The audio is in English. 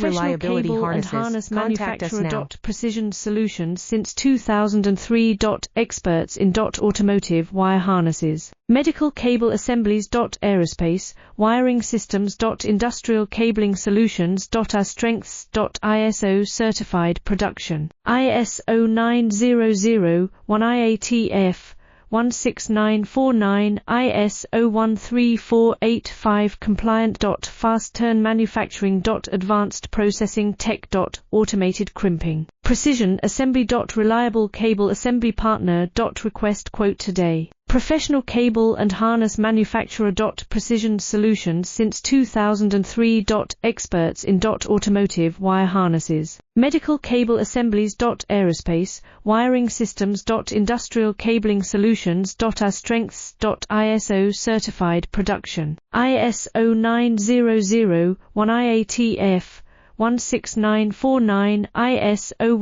high reliability cable harnesses. and harness Contact us manufacturer. now. Precision Solutions since 2003. Experts in automotive wire harnesses, medical cable assemblies. Aerospace wiring systems. Industrial cabling solutions. Our strengths. ISO certified production. ISO 9001 IATF 16949 ISO 13485 compliant. Fast turn manufacturing. Advanced processing tech. Automated crimping. Precision assembly. Reliable cable assembly partner. Request quote today. Professional cable and harness manufacturer. Precision Solutions since 2003. Experts in automotive wire harnesses, medical cable assemblies. Aerospace wiring systems. Industrial cabling solutions. Our strengths. ISO certified production. ISO 9001 IATF 16949 ISO